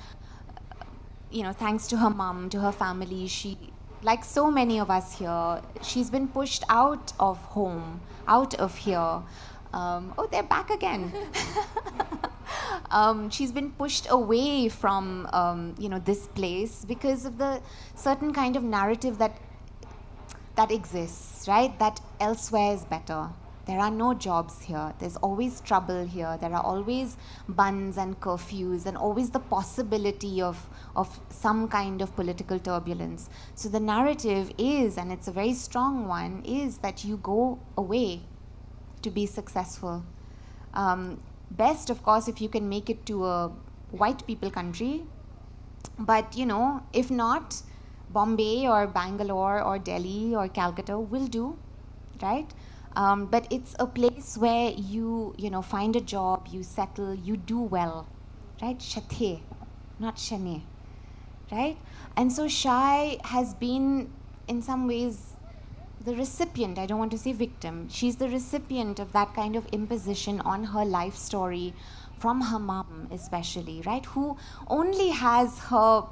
thanks to her mom, to her family, she, like so many of us here, she's been pushed out of home, out of here. Oh, they're back again. She's been pushed away from, this place because of the certain kind of narrative that exists, right? That elsewhere is better. There are no jobs here. There's always trouble here. There are always bans and curfews and always the possibility of some kind of political turbulence. So the narrative is, and it's a very strong one, is that you go away to be successful. Best, of course, if you can make it to a white people country. But, if not, Bombay or Bangalore or Delhi or Calcutta will do, right? But it's a place where you find a job, you settle, you do well, right? Shathe, not shane, right? And so Shai has been, in some ways, the recipient, I don't want to say victim, she's the recipient of that kind of imposition on her life story from her mom especially, right? Who only has her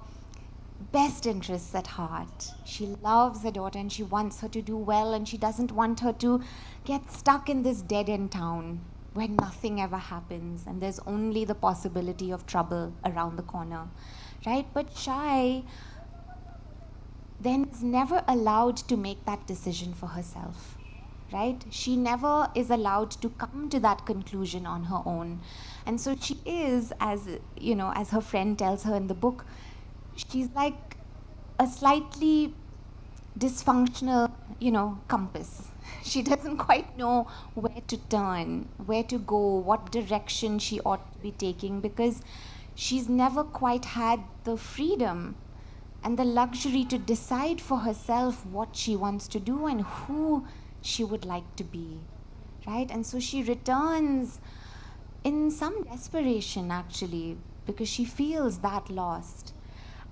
best interests at heart. She loves her daughter and she wants her to do well, and she doesn't want her to get stuck in this dead-end town where nothing ever happens and there's only the possibility of trouble around the corner, right? But Shai then is never allowed to make that decision for herself, right? She never is allowed to come to that conclusion on her own. And so she is, as as her friend tells her in the book, she's like a slightly dysfunctional, compass. She doesn't quite know where to turn, where to go, what direction she ought to be taking, because she's never quite had the freedom and the luxury to decide for herself what she wants to do and who she would like to be, right? And so she returns in some desperation, actually, because she feels that lost.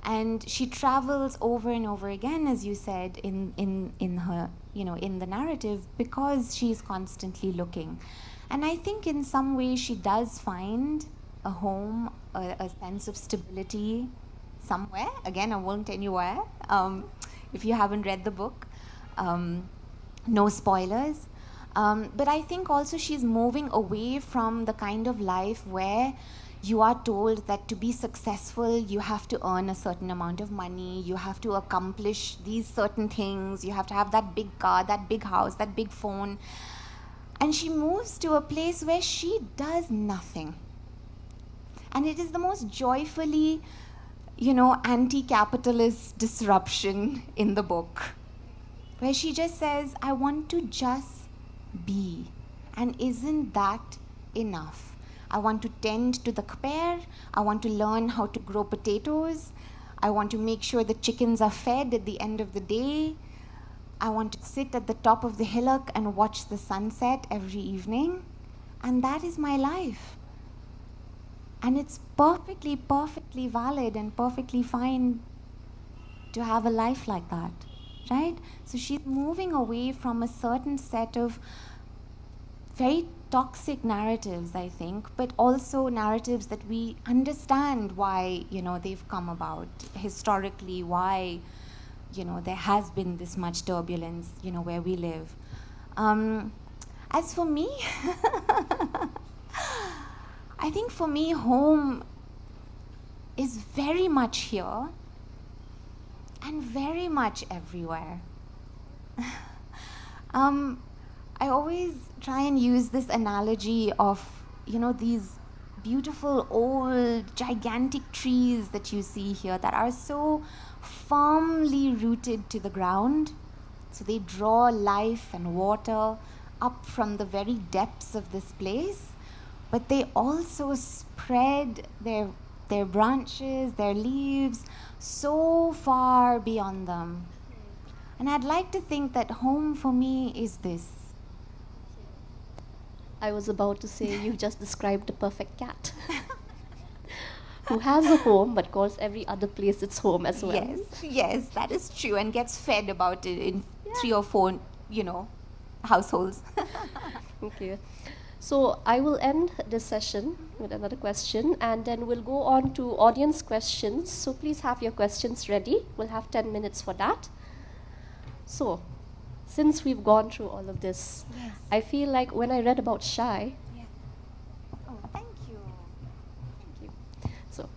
And she travels over and over again, as you said, in her, in the narrative, because she's constantly looking. And I think in some way she does find a home, a sense of stability somewhere. Again, I won't tell you where, if you haven't read the book. Um, no spoilers. But I think also she's moving away from the kind of life where you are told that to be successful, you have to earn a certain amount of money, you have to accomplish these certain things, you have to have that big car, that big house, that big phone. And she moves to a place where she does nothing. And it is the most joyfully, anti capitalist disruption in the book, where she just says, I want to just be. And isn't that enough? I want to tend to the kper. I want to learn how to grow potatoes. I want to make sure the chickens are fed at the end of the day. I want to sit at the top of the hillock and watch the sunset every evening. And that is my life. And it's perfectly, perfectly valid and perfectly fine to have a life like that, right? So she's moving away from a certain set of very toxic narratives, I think, but also narratives that we understand why, they've come about historically, why, there has been this much turbulence, where we live. As for me, I think for me, home is very much here and very much everywhere. I always try and use this analogy of, these beautiful old gigantic trees that you see here that are so firmly rooted to the ground. So they draw life and water up from the very depths of this place, but they also spread their branches, their leaves so far beyond them. And I'd like to think that home for me is this. I was about to say you just described the perfect cat who has a home but calls every other place its home as well. Yes, that is true, and gets fed about it in 3 or 4, households. Okay. So I will end this session with another question, and then we'll go on to audience questions. So please have your questions ready. We'll have 10 minutes for that. So, since we've gone through all of this, Yes. I feel like when I read about Shai, Oh, thank you. thank you. So,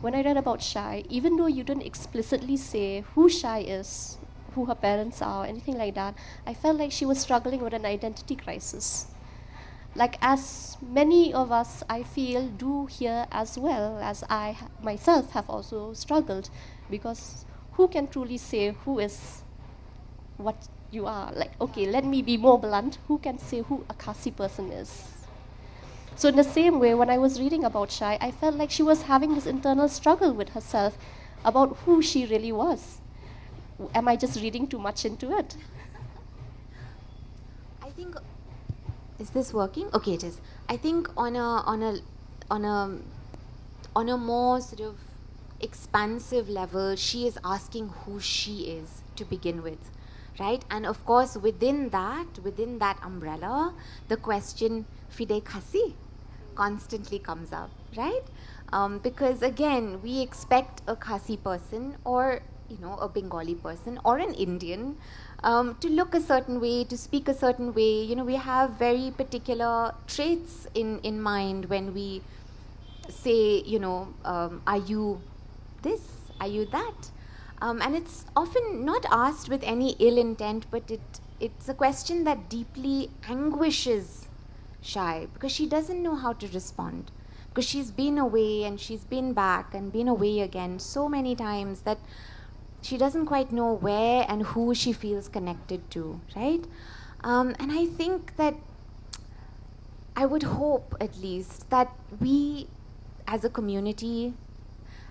when I read about Shai, even though you didn't explicitly say who Shai is, who her parents are, anything like that, I felt like she was struggling with an identity crisis. Like as many of us, I feel, do here as well, as I myself have also struggled, because who can truly say who is what you are? Like, okay, let me be more blunt. Who can say who a Khasi person is? So in the same way, when I was reading about Shai, I felt like she was having this internal struggle with herself about who she really was. Am I just reading too much into it? I think, is this working? Okay, it is. I think on a more sort of expansive level, she is asking who she is to begin with, right? And of course, within that umbrella, the question "Fide Khasi" constantly comes up, right? Because again, we expect a Khasi person, or a Bengali person, or an Indian, to look a certain way, to speak a certain way. We have very particular traits in mind when we say, are you this? Are you that? And it's often not asked with any ill intent, but it's a question that deeply anguishes Shai, because she doesn't know how to respond. Because she's been away and she's been back and been away again so many times that she doesn't quite know where and who she feels connected to, right? And I think that I would hope, at least, that we as a community,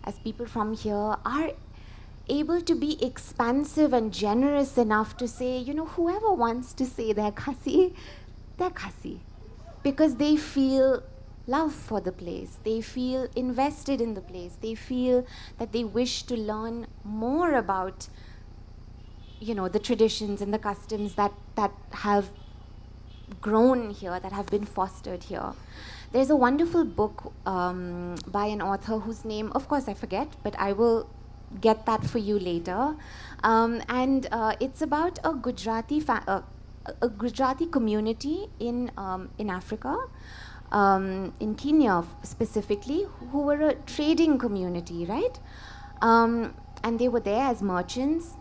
as people from here, are able to be expansive and generous enough to say, whoever wants to say they're Khasi, because they feel love for the place, they feel invested in the place, they feel that they wish to learn more about, the traditions and the customs that have grown here, that have been fostered here. There's a wonderful book by an author whose name, of course, I forget, but I will get that for you later. And it's about a a Gujarati community in Africa, in Kenya specifically, who were a trading community, right? And they were there as merchants,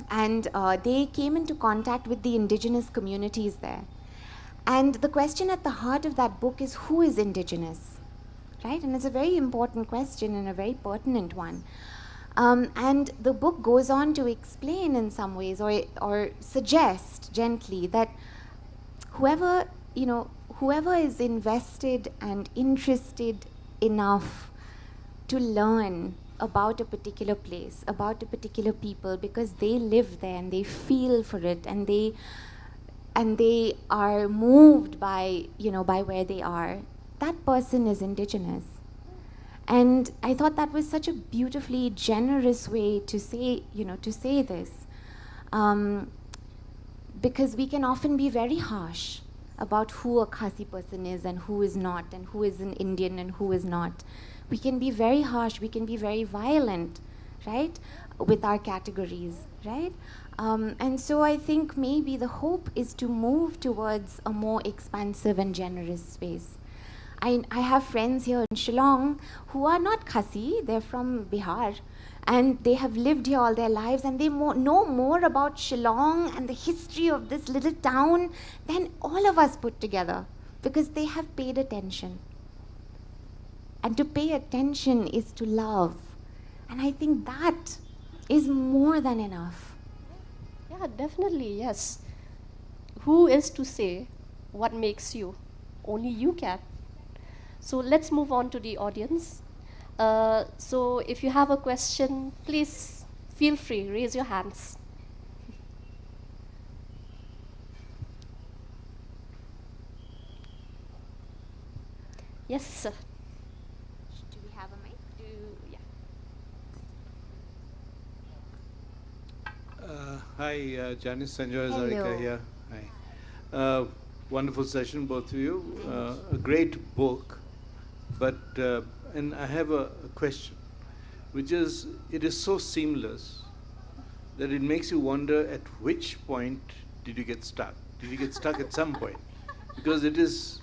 and they came into contact with the indigenous communities there. And the question at the heart of that book is, who is indigenous? Right? And it's a very important question and a very pertinent one. And the book goes on to explain in some ways, or suggest gently, that whoever, whoever is invested and interested enough to learn about a particular place, about a particular people, because they live there and they feel for it, and they are moved by, by where they are, that person is indigenous. And I thought that was such a beautifully generous way to say, to say this. Because we can often be very harsh about who a Khasi person is and who is not, and who is an Indian and who is not. We can be very harsh, we can be very violent, right, with our categories, right? And so I think maybe the hope is to move towards a more expansive and generous space. I have friends here in Shillong who are not Khasi, they're from Bihar, and they have lived here all their lives, and they know more about Shillong and the history of this little town than all of us put together, because they have paid attention. And to pay attention is to love. And I think that is more than enough. Yeah, definitely, yes. Who is to say what makes you? Only you can. So let's move on to the audience. So if you have a question, please feel free, raise your hands. Yes, sir. Do we have a mic? Hi, Janice, Sanjoy, Hello. Zarika here. Hi. Wonderful session, both of you. A great book, but and I have a question, which is, it is so seamless that it makes you wonder at which point did you get stuck? Did you get stuck at some point? Because it is,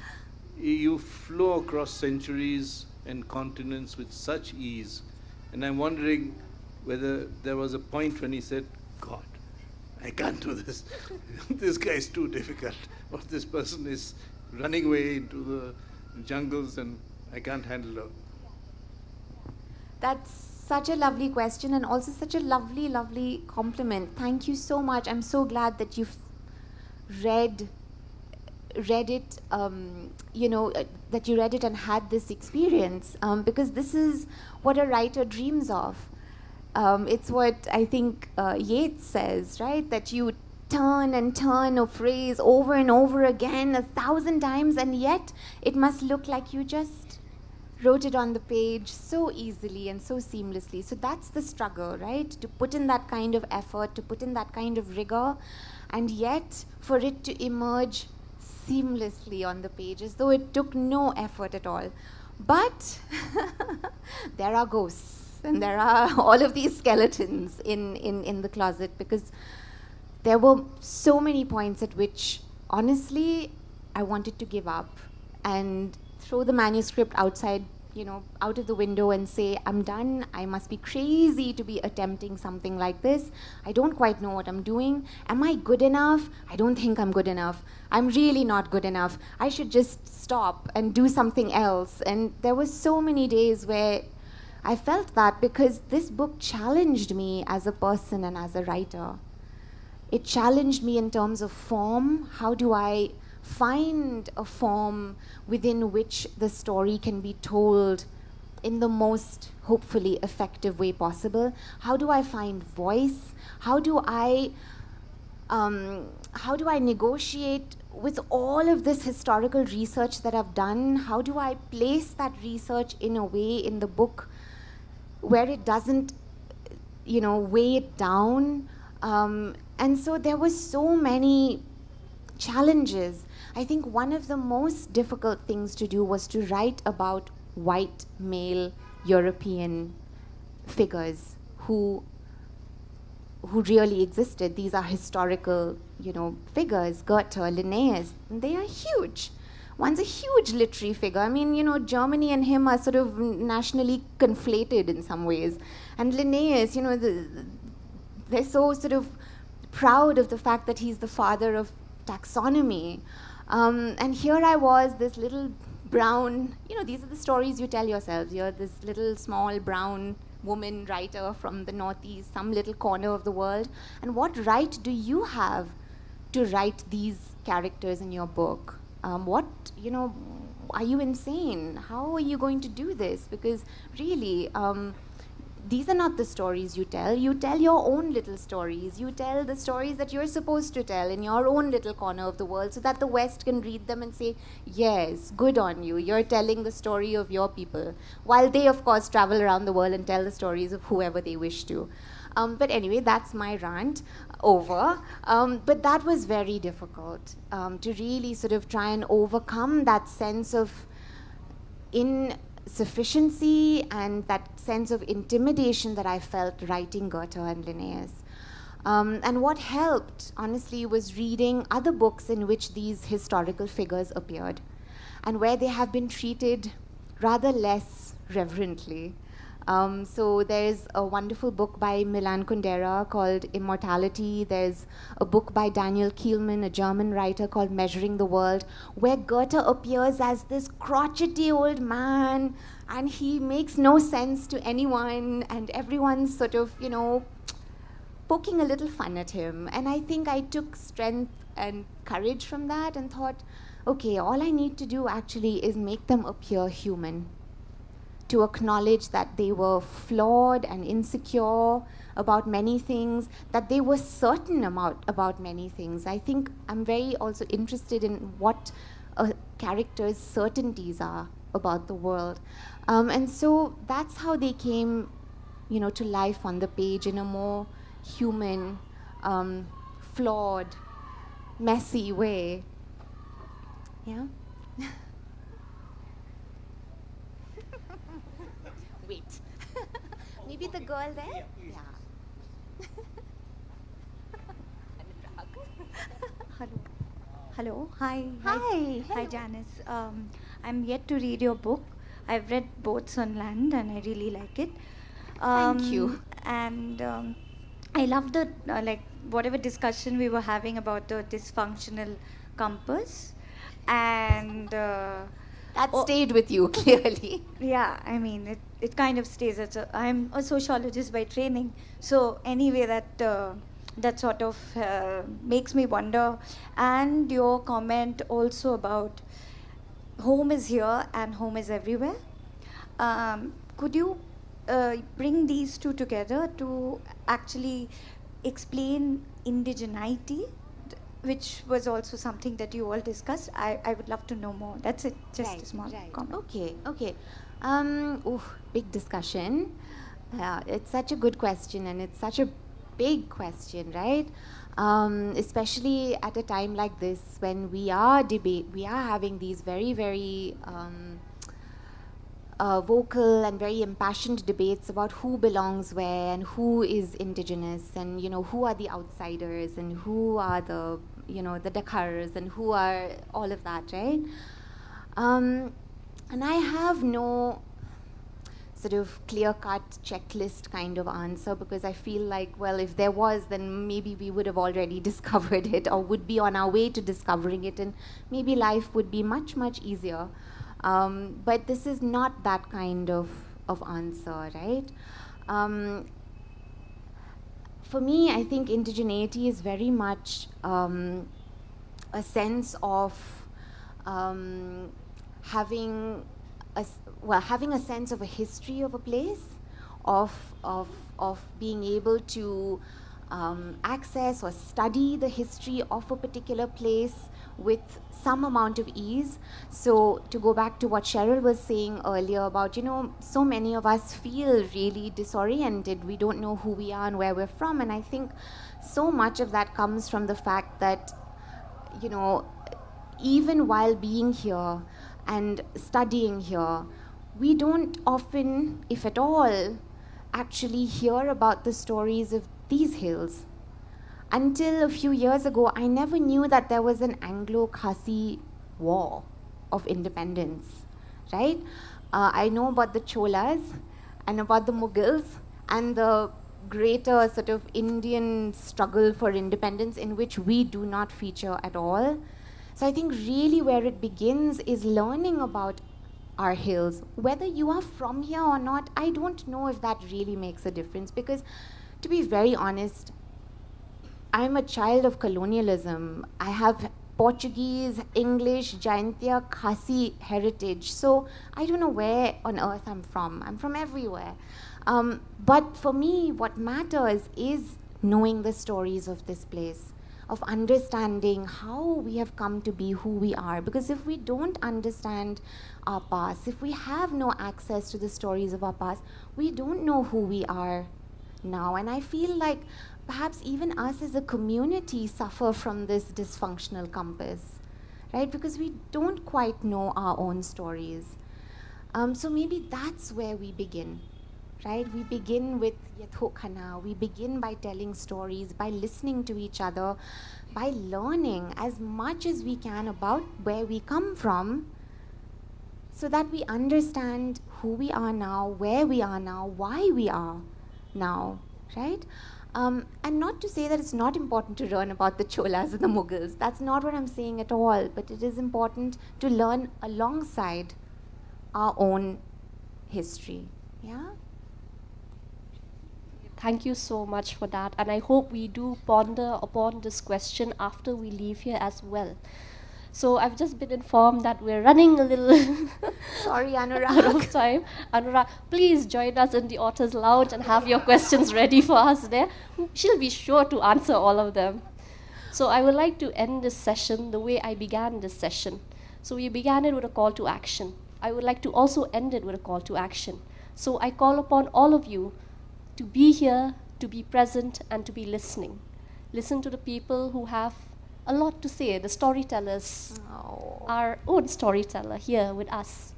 you flow across centuries and continents with such ease, and I'm wondering whether there was a point when he said, God, I can't do this. This guy is too difficult. Or this person is running away into the jungles and I can't handle it. That's such a lovely question, and also such a lovely, lovely compliment. Thank you so much. I'm so glad that you've read it, that you read it and had this experience, because this is what a writer dreams of. It's what I think Yeats says, right? That you turn and turn a phrase over and over again 1,000 times, and yet it must look like you just wrote it on the page so easily and so seamlessly. So that's the struggle, right? To put in that kind of effort, to put in that kind of rigor, and yet for it to emerge seamlessly on the page as though it took no effort at all. But there are ghosts, and there are all of these skeletons in the closet, because there were so many points at which, honestly, I wanted to give up and throw the manuscript outside, out of the window and say, I'm done. I must be crazy to be attempting something like this. I don't quite know what I'm doing. Am I good enough? I don't think I'm good enough. I'm really not good enough. I should just stop and do something else. And there were so many days where I felt that, because this book challenged me as a person and as a writer. It challenged me in terms of form. How do I find a form within which the story can be told in the most, hopefully, effective way possible? How do I find voice? How do I negotiate with all of this historical research that I've done? How do I place that research in a way in the book where it doesn't, weigh it down? And so there were so many challenges. I think one of the most difficult things to do was to write about white male European figures who really existed. These are historical, figures. Goethe, Linnaeus, they are huge. One's a huge literary figure. I mean, Germany and him are sort of nationally conflated in some ways. And Linnaeus, they're so sort of proud of the fact that he's the father of taxonomy. And here I was, this little brown, these are the stories you tell yourselves. You're this little small brown woman writer from the Northeast, some little corner of the world. And what right do you have to write these characters in your book? Are you insane? How are you going to do this? Because really, these are not the stories you tell. You tell your own little stories. You tell the stories that you're supposed to tell in your own little corner of the world so that the West can read them and say, yes, good on you. You're telling the story of your people. While they, of course, travel around the world and tell the stories of whoever they wish to. But anyway, that's my rant over. But that was very difficult to really sort of try and overcome that sense of insufficiency and that sense of intimidation that I felt writing Goethe and Linnaeus. And what helped, honestly, was reading other books in which these historical figures appeared and where they have been treated rather less reverently. So there's a wonderful book by Milan Kundera called Immortality. There's a book by Daniel Kielman, a German writer, called Measuring the World, where Goethe appears as this crotchety old man, and he makes no sense to anyone, and everyone's sort of, poking a little fun at him. And I think I took strength and courage from that and thought, okay, all I need to do actually is make them appear human, to acknowledge that they were flawed and insecure about many things, that they were certain about many things. I think I'm very also interested in what a character's certainties are about the world. And so that's how they came, to life on the page in a more human, flawed, messy way. Yeah? Wait. Maybe the girl there? Yeah. Hello. Hello. Hi. Hi. Hi, Janice. I'm yet to read your book. I've read Boats on Land and I really like it. Thank you. And I love the, whatever discussion we were having about the dysfunctional compass. And that stayed with you, clearly. Yeah, I mean, it kind of stays. I'm a sociologist by training. So anyway, that sort of makes me wonder. And your comment also about home is here and home is everywhere. Could you bring these two together to actually explain indigeneity, which was also something that you all discussed? I would love to know more. That's it, just a small comment. Okay. Big discussion. It's such a good question, and it's such a big question, right? Especially at a time like this when we are having these very, very vocal and very impassioned debates about who belongs where and who is indigenous, and who are the outsiders and who are the the Dakars and who are all of that, right? And I have no sort of clear-cut checklist kind of answer, because I feel like, well, if there was, then maybe we would have already discovered it or would be on our way to discovering it, and maybe life would be much, much easier. But this is not that kind of answer, right? For me, I think indigeneity is very much a sense of having a sense of a history of a place, of being able to access or study the history of a particular place with some amount of ease. So to go back to what Cheryl was saying earlier about, so many of us feel really disoriented. We don't know who we are and where we're from. And I think so much of that comes from the fact that, even while being here and studying here, we don't often, if at all, actually hear about the stories of these hills. Until a few years ago, I never knew that there was an Anglo-Khasi war of independence, right? I know about the Cholas and about the Mughals and the greater sort of Indian struggle for independence, in which we do not feature at all. So I think really where it begins is learning about our hills. Whether you are from here or not, I don't know if that really makes a difference, because to be very honest, I'm a child of colonialism. I have Portuguese, English, Jaintia, Khasi heritage. So I don't know where on earth I'm from. I'm from everywhere. But for me, what matters is knowing the stories of this place, of understanding how we have come to be who we are. Because if we don't understand our past, if we have no access to the stories of our past, we don't know who we are now. And I feel like perhaps even us as a community suffer from this dysfunctional compass, right? Because we don't quite know our own stories. So maybe that's where we begin, right? We begin with Yathokhana. We begin by telling stories, by listening to each other, by learning as much as we can about where we come from, so that we understand who we are now, where we are now, why we are now, right? And not to say that it's not important to learn about the Cholas and the Mughals. That's not what I'm saying at all. But it is important to learn alongside our own history. Yeah? Thank you so much for that. And I hope we do ponder upon this question after we leave here as well. So I've just been informed that we're running a little Sorry, out Anurag. of time. Anurag, please join us in the Author's Lounge and have your questions ready for us there. She'll be sure to answer all of them. So I would like to end this session the way I began this session. So we began it with a call to action. I would like to also end it with a call to action. So I call upon all of you to be here, to be present, and to be listening. Listen to the people who have a lot to say, the storytellers, our own storyteller here with us.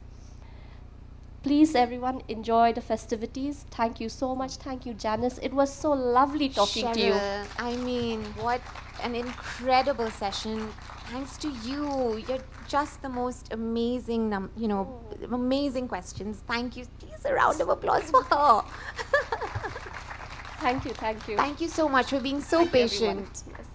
Please, everyone, enjoy the festivities. Thank you so much. Thank you, Janice. It was so lovely talking to you. Cheryl, I mean, what an incredible session. Thanks to you. You're just the most amazing, amazing questions. Thank you. Please, a round of applause for her. Thank you, thank you. Thank you so much for being so Thank you, everyone. patient. Yes.